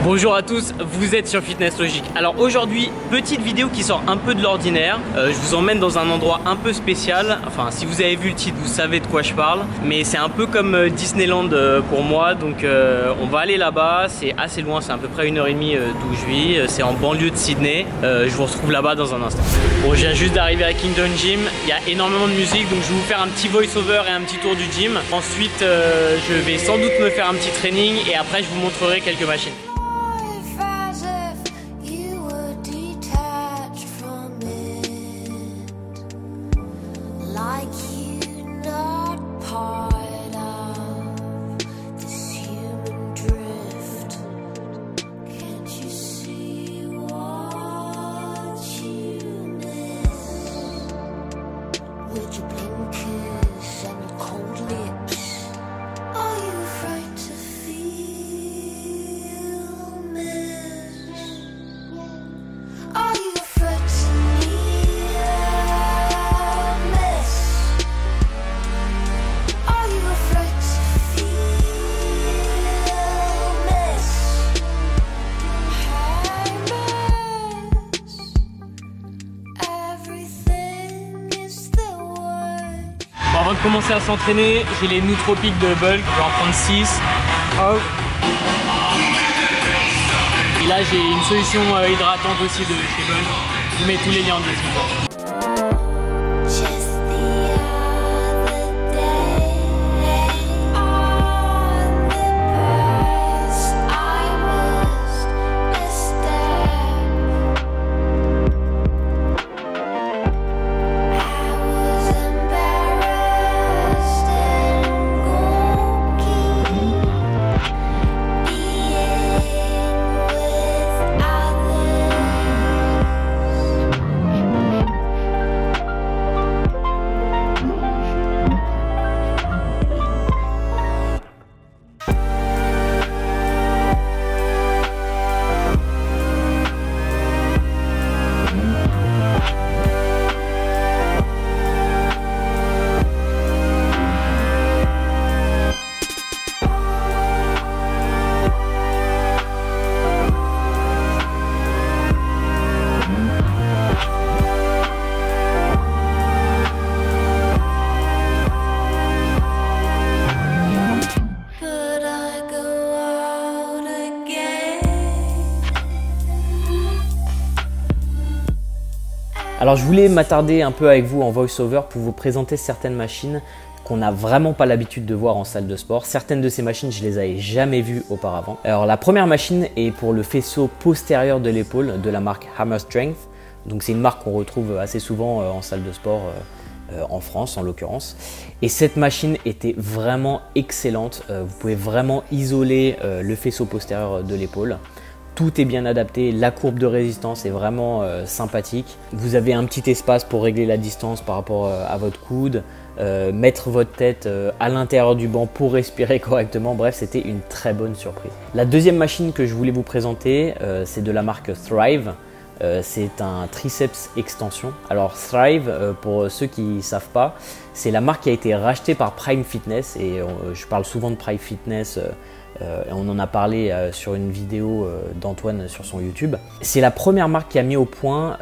Bonjour à tous, vous êtes sur Fitness Logic. Alors aujourd'hui, petite vidéo qui sort un peu de l'ordinaire. Je vous emmène dans un endroit un peu spécial. Enfin, si vous avez vu le titre, vous savez de quoi je parle. Mais c'est un peu comme Disneyland pour moi. Donc on va aller là-bas. C'est assez loin, c'est à peu près 1h30 d'où je vis. C'est en banlieue de Sydney. Je vous retrouve là-bas dans un instant. Bon, je viens juste d'arriver à Kingdom Gym. Il y a énormément de musique, donc je vais vous faire un petit voice-over et un petit tour du gym. Ensuite, je vais sans doute me faire un petit training et après je vous montrerai quelques machines. Avant de commencer à s'entraîner, j'ai les nootropiques de bulk, je vais en prendre 6. Hop. Et là j'ai une solution hydratante aussi de chez Bulk. Je vous mets tous les liens en description. Alors je voulais m'attarder un peu avec vous en voice-over pour vous présenter certaines machines qu'on n'a vraiment pas l'habitude de voir en salle de sport. Certaines de ces machines, je les avais jamais vues auparavant. Alors la première machine est pour le faisceau postérieur de l'épaule de la marque Hammer Strength. Donc c'est une marque qu'on retrouve assez souvent en salle de sport en France en l'occurrence. Et cette machine était vraiment excellente. Vous pouvez vraiment isoler le faisceau postérieur de l'épaule. Tout est bien adapté, la courbe de résistance est vraiment sympathique. Vous avez un petit espace pour régler la distance par rapport à votre coude, mettre votre tête à l'intérieur du banc pour respirer correctement. Bref, c'était une très bonne surprise. La deuxième machine que je voulais vous présenter, c'est de la marque Thrive. C'est un triceps extension. Alors Thrive, pour ceux qui ne savent pas, c'est la marque qui a été rachetée par Prime Fitness et je parle souvent de Prime Fitness. On en a parlé sur une vidéo d'Antoine sur son YouTube. C'est la première marque qui a mis au point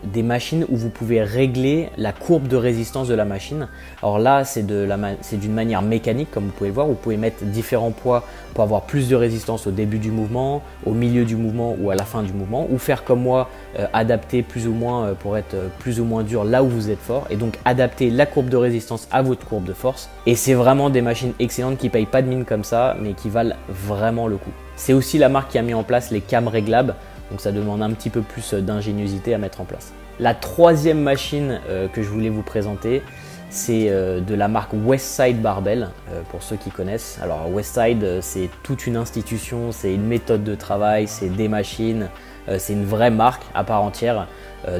des machines où vous pouvez régler la courbe de résistance de la machine. Alors là, c'est d'une manière mécanique, comme vous pouvez le voir. Vous pouvez mettre différents poids pour avoir plus de résistance au début du mouvement, au milieu du mouvement ou à la fin du mouvement. Ou faire comme moi, adapter plus ou moins pour être plus ou moins dur là où vous êtes fort. Et donc adapter la courbe de résistance à votre courbe de force. Et c'est vraiment des machines excellentes qui ne payent pas de mine comme ça, mais qui valent vraiment le coup. C'est aussi la marque qui a mis en place les cams réglables, donc ça demande un petit peu plus d'ingéniosité à mettre en place. La troisième machine que je voulais vous présenter, c'est de la marque Westside Barbell, pour ceux qui connaissent. Alors Westside, c'est toute une institution, c'est une méthode de travail, c'est des machines, c'est une vraie marque à part entière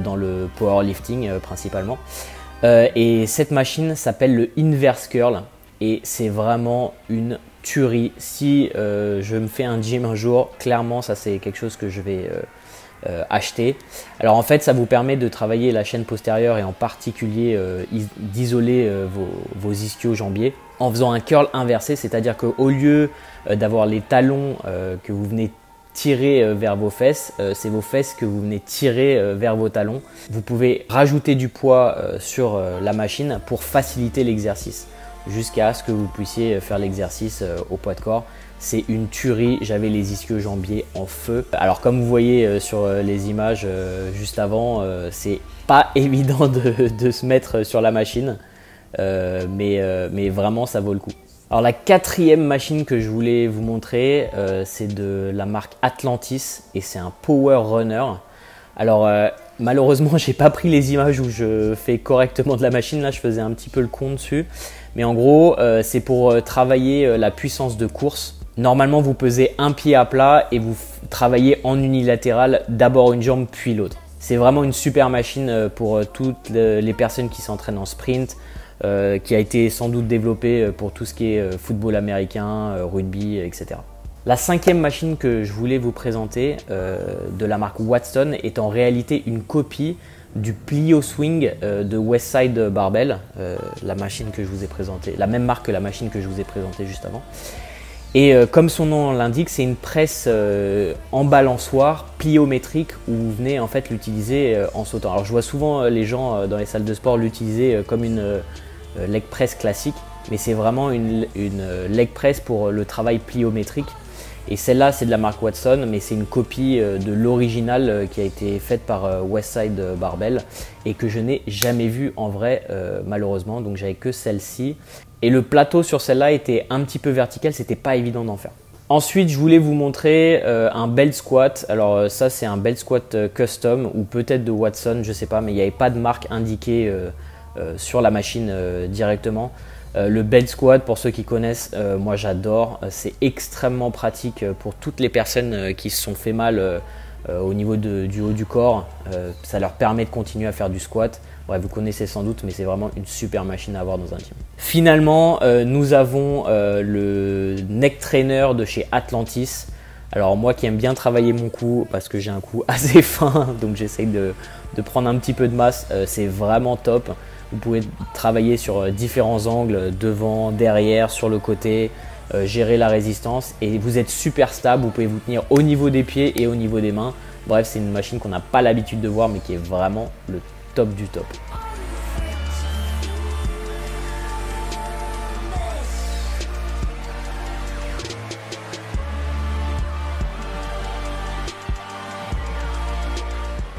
dans le powerlifting principalement. Et cette machine s'appelle le Inverse Curl et c'est vraiment une tuerie. Si je me fais un gym un jour, clairement ça c'est quelque chose que je vais acheter. Alors en fait ça vous permet de travailler la chaîne postérieure et en particulier d'isoler vos ischio-jambiers en faisant un curl inversé, c'est à dire qu'au lieu d'avoir les talons que vous venez tirer vers vos fesses, c'est vos fesses que vous venez tirer vers vos talons. Vous pouvez rajouter du poids sur la machine pour faciliter l'exercice jusqu'à ce que vous puissiez faire l'exercice au poids de corps. C'est une tuerie, j'avais les ischio-jambiers en feu. Alors comme vous voyez sur les images juste avant, c'est pas évident de se mettre sur la machine, mais vraiment ça vaut le coup. Alors la quatrième machine que je voulais vous montrer, c'est de la marque Atlantis et c'est un Power Runner. Alors malheureusement j'ai pas pris les images où je fais correctement de la machine, là je faisais un petit peu le con dessus. Mais en gros c'est pour travailler la puissance de course. Normalement vous pesez un pied à plat et vous travaillez en unilatéral, d'abord une jambe puis l'autre. C'est vraiment une super machine pour toutes les personnes qui s'entraînent en sprint, qui a été sans doute développée pour tout ce qui est football américain, rugby, etc. La cinquième machine que je voulais vous présenter de la marque Watson est en réalité une copie du Plio Swing de Westside Barbell, la machine que je vous ai présentée, la même marque que la machine que je vous ai présentée juste avant. Et comme son nom l'indique, c'est une presse en balançoire pliométrique où vous venez en fait l'utiliser en sautant. Alors je vois souvent les gens dans les salles de sport l'utiliser comme une leg press classique, mais c'est vraiment une leg press pour le travail pliométrique. Et celle-là, c'est de la marque Watson, mais c'est une copie de l'original qui a été faite par Westside Barbell et que je n'ai jamais vue en vrai malheureusement, donc j'avais que celle-ci. Et le plateau sur celle-là était un petit peu vertical, c'était pas évident d'en faire. Ensuite, je voulais vous montrer un belt squat. Alors ça, c'est un belt squat custom ou peut-être de Watson, je sais pas, mais il n'y avait pas de marque indiquée sur la machine directement. Le belt squat, pour ceux qui connaissent, moi j'adore. C'est extrêmement pratique pour toutes les personnes qui se sont fait mal au niveau du haut du corps. Ça leur permet de continuer à faire du squat. Bref, vous connaissez sans doute, mais c'est vraiment une super machine à avoir dans un gym. Finalement, nous avons le neck trainer de chez Atlantis. Alors moi qui aime bien travailler mon cou, parce que j'ai un cou assez fin, donc j'essaye de prendre un petit peu de masse, c'est vraiment top. Vous pouvez travailler sur différents angles, devant, derrière, sur le côté, gérer la résistance et vous êtes super stable. Vous pouvez vous tenir au niveau des pieds et au niveau des mains. Bref, c'est une machine qu'on n'a pas l'habitude de voir mais qui est vraiment le top du top.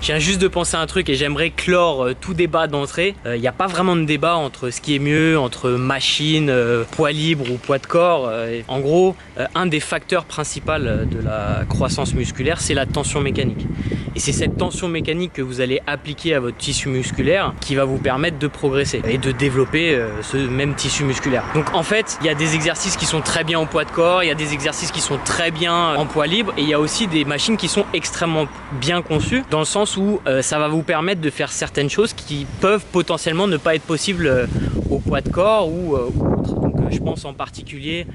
Je viens juste de penser à un truc et j'aimerais clore tout débat d'entrée. Il n'y a pas vraiment de débat entre ce qui est mieux, entre machine, poids libre ou poids de corps. En gros, un des facteurs principaux de la croissance musculaire, c'est la tension mécanique. Et c'est cette tension mécanique que vous allez appliquer à votre tissu musculaire qui va vous permettre de progresser et de développer ce même tissu musculaire. Donc en fait, il y a des exercices qui sont très bien en poids de corps, il y a des exercices qui sont très bien en poids libre et il y a aussi des machines qui sont extrêmement bien conçues dans le sens où ça va vous permettre de faire certaines choses qui peuvent potentiellement ne pas être possibles au poids de corps ou autre. Donc je pense en particulier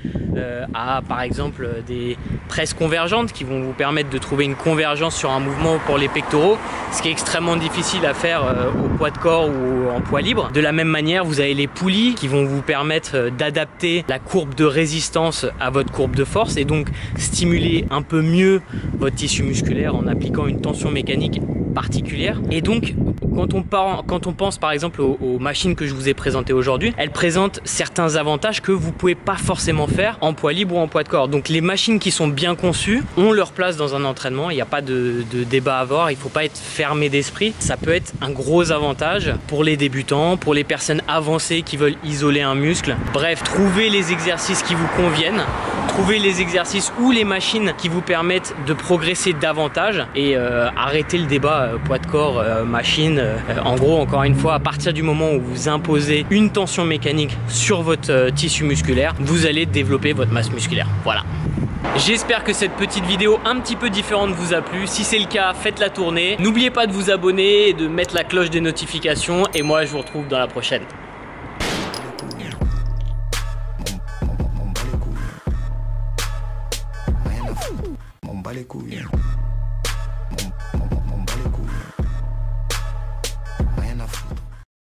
à par exemple des presses convergentes qui vont vous permettre de trouver une convergence sur un mouvement pour les pectoraux, ce qui est extrêmement difficile à faire au poids de corps ou en poids libre. De la même manière, vous avez les poulies qui vont vous permettre d'adapter la courbe de résistance à votre courbe de force et donc stimuler un peu mieux votre tissu musculaire en appliquant une tension mécanique particulière. Et donc quand on pense par exemple aux machines que je vous ai présentées aujourd'hui, elles présentent certains avantages que vous pouvez pas forcément faire en poids libre ou en poids de corps. Donc les machines qui sont bien conçues ont leur place dans un entraînement, il n'y a pas de débat à avoir, il faut pas être fermé d'esprit. Ça peut être un gros avantage pour les débutants, pour les personnes avancées qui veulent isoler un muscle. Bref, trouvez les exercices qui vous conviennent, trouvez les exercices ou les machines qui vous permettent de progresser davantage et arrêtez le débat poids de corps, machine. En gros, encore une fois, à partir du moment où vous imposez une tension mécanique sur votre tissu musculaire, vous allez développer votre masse musculaire. Voilà. J'espère que cette petite vidéo un petit peu différente vous a plu. Si c'est le cas, faites-la tourner. N'oubliez pas de vous abonner et de mettre la cloche des notifications. Et moi, je vous retrouve dans la prochaine. On bat les couilles.